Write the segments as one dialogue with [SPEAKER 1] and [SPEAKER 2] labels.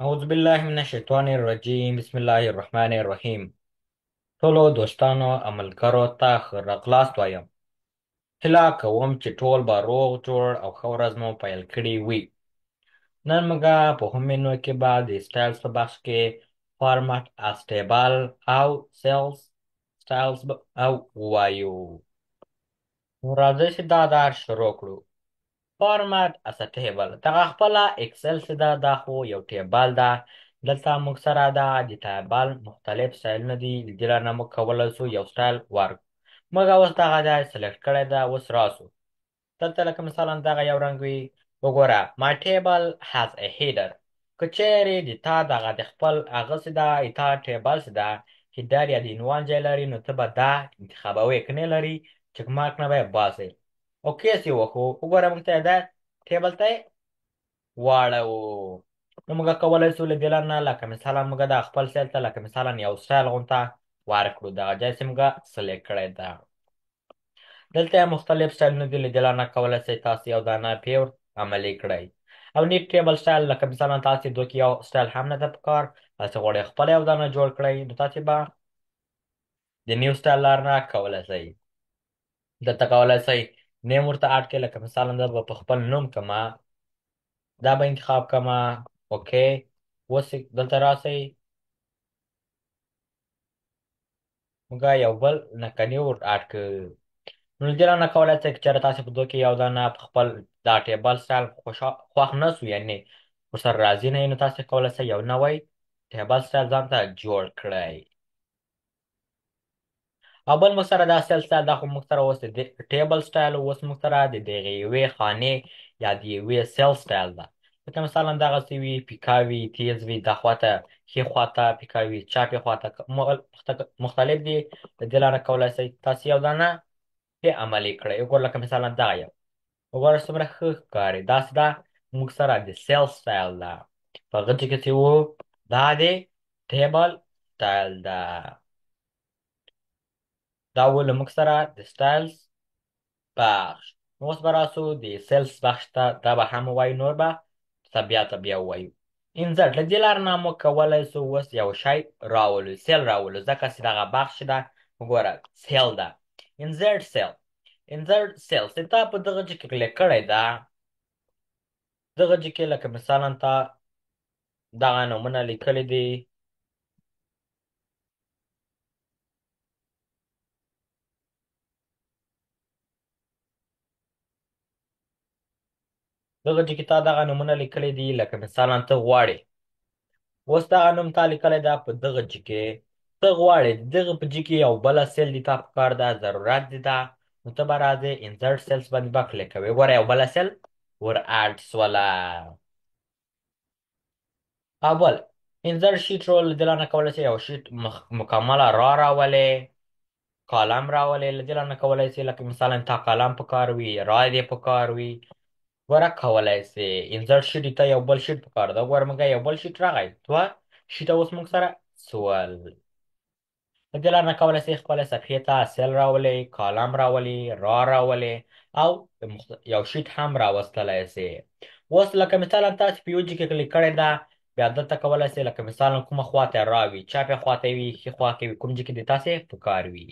[SPEAKER 1] أعوذ بالله من الشیطان الرجیم بسم الله الرحمن الرحیم. ټولو دوستانو عملګرو ته ښه راغلاست وایم. هیله کوم چې ټول به روغ جوړ او ښه ورځ مو پیل کړې وي. نن موږ په هم مینو کې به د سټایلز په بخش کې فارمټ استیبل او سیلز سټایلز او وایو. نو راځئ چې دا شروع کړو. فارمټ اس ټیبل دغه خپله اکسل چې ده دا خو یو ټیبل ده. دلته موږ سره د ټیبل مختلف سټایلونه دي، له دې لارې نه موږ کولی شو یو سټایل ورکړو. موږ اوس دغه ځای سلیکټ کړی ده. اوس راسو دلته لکه مثلا دغه یو رنګ وي. وګوره my table has a header. که چیرې د تا دغه د خپل هغسې ده تا ټیبل چې ده هیډر یا د عنوان ځای لري، نو ته به دا انتخابوې. که نه لري چک مارک نه به یې باسئ. اوکې چې وکړو، وګوره موږ ته یې دا ټیبل ته یې واړوو. نو موږ کولی شو له دې لارې نه لکه مثلا موږ دا خپل سیل ته لکه مثلا یو سټایل غونته ورکړو. دغه ځای چې موږ سلیکټ کړی ده. دلته یې مختلف سټایلونه دي، له دې لارې نه کولی شئ تاسو یو دانه پې عملي کړئ. او نیټ ټیبل سټایل لکه مثلا تاسې دوی کې یو سټایل هم نه ده پکار، تاسې غواړئ خپل یو دانه جوړ کړئ، نو تاسې به د نیو سټایل لارې نه کولی شئ. دلته کولی شئ نیم ورته اډ کړئ. لکه مثلا زه به په خپل نوم کړمه، دا به انتخاب کړمه. اوکې اوس دلته راسئ، موږ یو بل نښاني ور اډ کړ. نو له دې نه کولی شئ که چېرې تاسې په دوی کې یو دانه په خپل دا ټیبل سټایل خوښ نه سو، یعنې ورسره راضي نه یې، نو تاسې کولی شئ یو نوی ټیبل سټایل ځان ته جوړ کړئ. او بل موږ سره دا سیل سټایل دا خو موږ سره اوس د ټیبل سټایل، اوس موږ سره د دغې یوې خانې یا د یوې سیل سټایل ده. لکه مثلا دغسې وي، پیکا وي، تیز وي، دا خواته ښي خواته پیکا وي، چپې خواته مختلف دي. د دې لارې کولی شئ تاسې یو دانه پې عملي کړئ. وګوره لکه مثلا دغه یو، وګوره څومره ښه ښکاري. داسې دا موږ سره د سیل سټایل ده. په غټي کې چې وو دا د ټیبل سټایل ده. دا و له موږ سره د سټایلز بخش. نو اوس به راسو د سیلز بخش ته. دا به هم ووایو، نور به بیا ووایو. انزرټ له دې لارې نه موږ کولی شو اوس یو شی راولو، سیل راولو، ځکه چې دغه بخش ده وګوره سیل ده. انزرټ سیل، انزرټ سیل چې تا په دغه ځای کې کلیک کړی ده، دغه ځای کې لکه مثلا تا دغه نومونه لیکلي دي. دغه ځای کې تا دغه نومونه لیکلي دي، لکه مثلا ته غواړې اوس دغه نوم تا لیکلی ده په دغه ځای کې، ته غواړې دغه په ځای کې یو بله سیل دي تا پکار ده، ضرورت دي ده، نو ته به راځې انزرټ سیلز باندې به کلیک کوې. ګوره یو بله سیل ور اډ سوله. او بل انزرټ شیټ رول، له دې لارې نه کولی شئ یو شیټ مکمله راولې، کالم راولې. له دې لارې نه کولی شئ لکه مثلا تا کالم پکار وي، را دې پکار وي، ګوره کولی شئ. انزرټ شیټ ته یو بل شیټ پکار ده. ګوره موږ یو بل شیټ راغی، دوه شیټه اوس موږ سره سول. له دې لارې نه کولی شئ خپلې صفحې ته سیل راولئ، کالم راولئ، راولئ، او یو شیټ هم راوستلی شئ. اوس لکه مثلا تاسې په یو ځای کې کلیک کړی ده، بیا دلته کولی شئ لکه مثلا کومه خواته را وي، چپې خواته وي، ښي خوا کې وي، کوم ځای کې د تاسې پکار وي.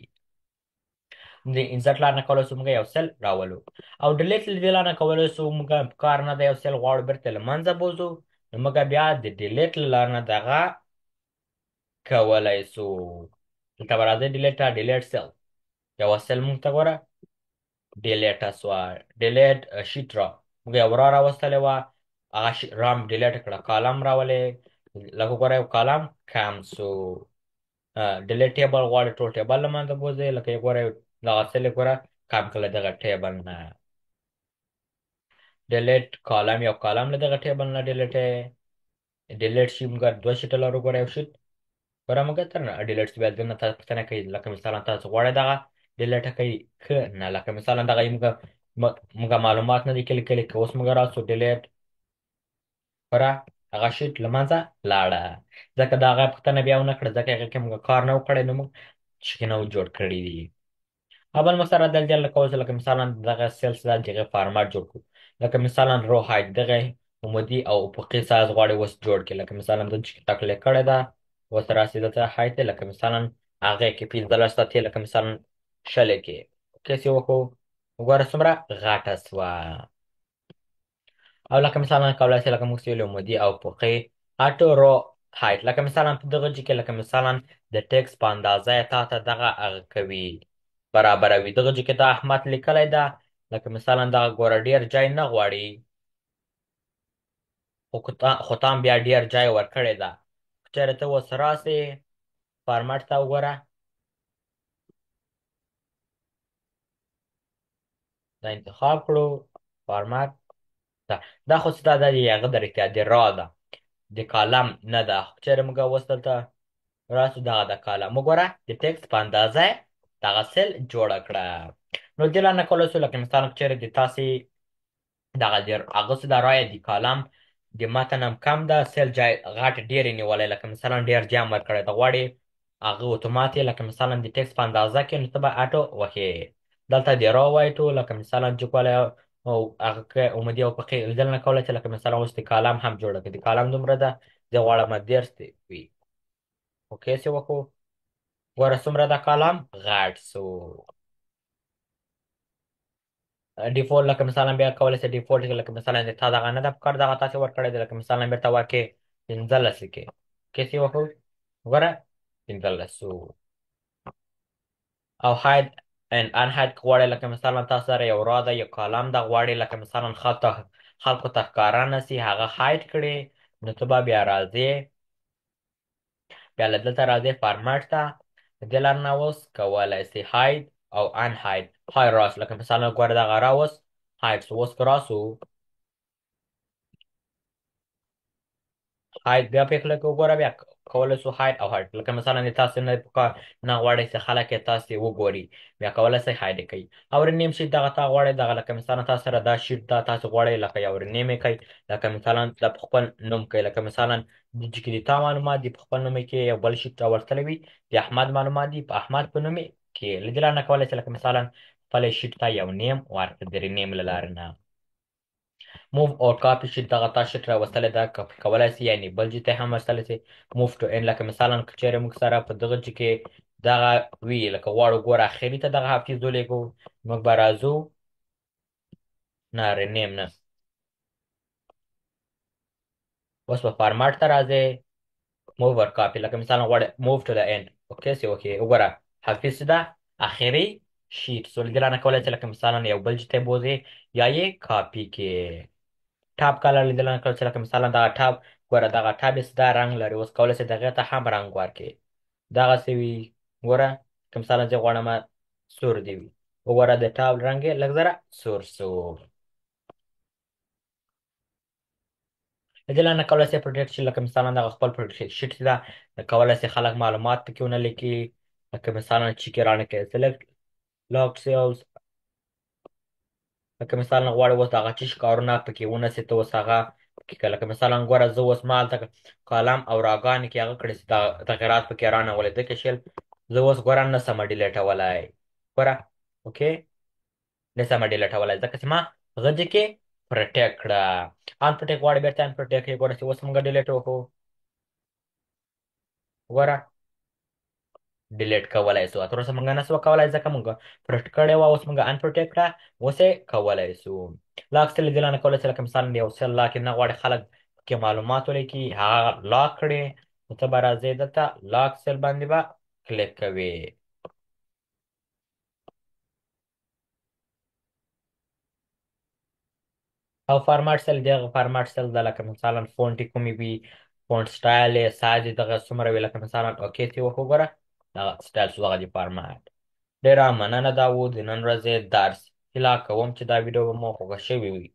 [SPEAKER 1] د انزرټ لارې نه کولی شو موږ یو سیل راولو. او ډیلیټ له دې لارې نه کولی شو موږ پکار نه ده یو سیل غواړو بېرته له منځه بوځو، نو موږ بیا د ډیلیټ له لارې نه دغه کولی شو. دلته به راځئ ډیلیټ ته، ډیلیټ سیل، یوه سیل موږ ته ګوره ډیلیټه سوه. ډیلیټ شیټ را موږ یو راوستلې وه، هغه را م ډیلیټ کړه. کالم راولې، لکه ګوره یو کالم کم سو. ډیلیټ ټیبل غواړي ټول ټیبل له منځه بوځي، لکه یې ګوره دغه سیل یې ګوره کم کړه دغه ټیبل نه. ډیلیټ کالم، یو کالم له دغه ټیبل نه ډیلیټ ډیلیټ شي. موږ دوه شیټه لرو، ګوره یو شیټ ګوره موږ تر نه ډیلیټ شي. بیا دې نه تاسو پوښتنه کوي لکه مثلا تاسو غواړئ دغه ډیلیټ کوي که نه، لکه مثلا دغه موږ معلومات نه دي کلي که اوس موږ راسو ډیلیټ ګوره هغه شیټ له منځه لاړه، ځکه د هغه پوښتنه بیا ونه کړه، ځکه هغې کې موږ کار نه و کړی، نو موږ شي نه و جوړ کړي دي. اول موږ سره دلته لکه اوس لکه مثلا دغه سیلز د هغې فارمټ جوړ کړو، لکه مثلا رو هایټ دغه عمودي او افقي ساز غواړي اوس جوړ کړي. لکه مثلا دلته چې ټاکلې کړې ده اوس راسي دلته هایت دی، لکه مثلا هغې کې 15 سطحې لکه مثلا شلې کې اوکې سې وکړو. وګوره څومره غټه سوه. او لکه مثلا کولای شي لکه موږ چې ویلو عمودي او افقي اټو رو هایت. لکه مثلا په دغه کې لکه مثلا د ټکس په اندازه یې تا ته دغه هغه کوي برابروي. دغه کې د احمد لیکلی ده لکه مثلا دغه ګوره ډېر ځای نه غواړي خو تام بیا ډېر ځای ورکړی ده. که چېرې ته اوس راسې فارمټ ته وګوره دا انتخاب کړو فارمټ ده. دا خو څه ده د هغه د رښتیا د را ده د کالم نه ده. خو چېرې موږ اوس دلته راسو دغه د کالم وګوره د ټکس په اندازه یې دغه سل جوړه کړه. نو دې لاره نه کولی شو لکه مثلا که چېرې د تاسې دغه د اغوستو د رایې د کالم د متن هم کم ده سل جای غټ ډېر یې نیولی لکه مثلا ډېر جام ورکړی ته غواړې هغه اتومات یې لکه مثلا د ټکس په اندازه کې نو ته به اټو وهې. دلته د را وایټو لکه مثلا چې کولی او هغه که عمودي او فقې لیدل نه کولی چې لکه مثلا اوس د کالم هم جوړه کړي. د کالم دومره ده زه غواړم 10 دې وي اوکې سې وکړو. ګوره څومره د کالم غټ سو. ډیفولټ لکه مثلا بیا کولی شي ډیفولټ کې لکه مثلا د تا دغه نه ده پکار دغه تاسې ورکړی دی لکه مثلا بېرته ورکې 15 کې کیسې وکړو وګوره 15 سو. او هاید ان ان هاید که غواړئ لکه مثلا تاسو سره یو را ده یو کالم ده غواړئ لکه مثلا خلکو ته ښکاره نه سي هغه هاید کړي نو ته به بیا راځې بیا له دلته راځې فارمټ ته د دې لارې نه اوس کولی سي هاید او ان هاید های راس لکه مثلا ګوره دغه را اوس هاید سو. اوس که راسو هاید بیا پې کلک وګوره بیا کولی شو هاید او هاید لکه مثلا د تاسې نه پکار نه غواړئ چې خلک یې تاسې وګوري بیا کولی شئ هاید یې کوي. او رنیم شیټ دغه تا غواړئ دغه لکه مثلا تاسو سره دا شیټ دا تاسو غواړئ لکه یو رنیم یې کوي لکه مثلا د په خپل نوم کوي لکه مثلا د چې د تا معلومات دي په خپل نوم کې یو بل شیټ راورتلی وي د احمد معلومات دي په احمد په نوم کې له دې لارې نه کولی شئ لکه مثلا خپل شیټ ته یو نیم ورکړئ د رنیم له لارې نه. موف او کاپي شیټ دغه تا شیټ راوستلی دا کاپي کولی سي یعنې بل ځای ته هم وستلی سي. موف ټو ان لکه مثلا که چېرې موږ سره په دغه ځای کې دغه وي لکه غواړو ګوره اخري ته دغه حافظ ولیږو موږ به راځو نه رنیم نه اوس به فارمټ ته راځئ موف ور کاپي لکه مثلا غواړئ موف ټو د اینډ اوکې سي اوکې وګوره حافظ ده اخري شیټ سو له دې لارې نه کولی چې لکه مثلا یو بل ځای ته بوځې یا یې کاپي کې ټاب کلر لیدل نه کړل چې لکه مثلا دغه ټاب ګوره دغه ټاب یې دا رنګ لري اوس کولی شئ دغې ته هم رنګ ورکړي دغسې وي ګوره که مثلا زه غواړم سور دې وي وګوره د ټاب رنګ یې لږ ذره سور سو. د دې لارې نه کولی شئ پروټیکټ شي لکه مثلا دغه خپل پروټیکټ شیټ ده کولی شئ خلک معلومات پکې ونه لیکي لکه مثلا چې کې رانه کوي سلیکټ لاک سیلز لکه مثلا غواړې اوس د هغه چیش کارونه پکې ونسي ته اوس هغه پکې که لکه مثلا ګوره زه اوس ما هلته کالم او راګانې کې هغه کړي چې تغیرات پکې رانغولې ځکه شیل زه اوس ګوره نه سمه ډیلیټولی ګوره اوکې نه سمه ډیلیټولی ځکه چې ما هغه ځای کې پروټیکټ کړه. ان پروټیکټ غواړې بېرته ان پروټیکټ یې ګوره چې اوس موږ ډیلیټ وکړو ګوره ډیلیټ کولی شو تر اوسه موږ نه سو کولی ځکه موږ پروټیکټ کړې وه اوس موږ ان پروټیکټ کړه اوس یې کولی شو. لاک سیل دې نه کولی شي لکه مثلا یو سیل لاک نه غواړي خلک پکې معلومات ولیکي هغه لاک کړي نو ته به راځې دلته لاک سیل باندې به کلیک کوې او فارمټ سیل دغه فارمټ سیل ده لکه مثلا فونټ یې کومې وي فونټ سټایل یې سایز یې دغه څومره وي لکه مثلا اوکې ته وکړو ګوره دغه سټایل شو دغه د فارمټ. ډېره مننه دا و د نن ورځې درس هیله کوم چې دا ویډیو به مو خوښه شوې وي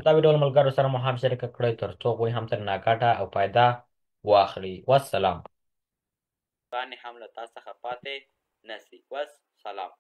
[SPEAKER 1] دا ویډیو له ملګرو سره مو هم شریکه کړئ تر څو هغوی هم ترې ګټه او فایده واخلي. والسلام. هم له تا څخه پاتې نه سي. والسلام.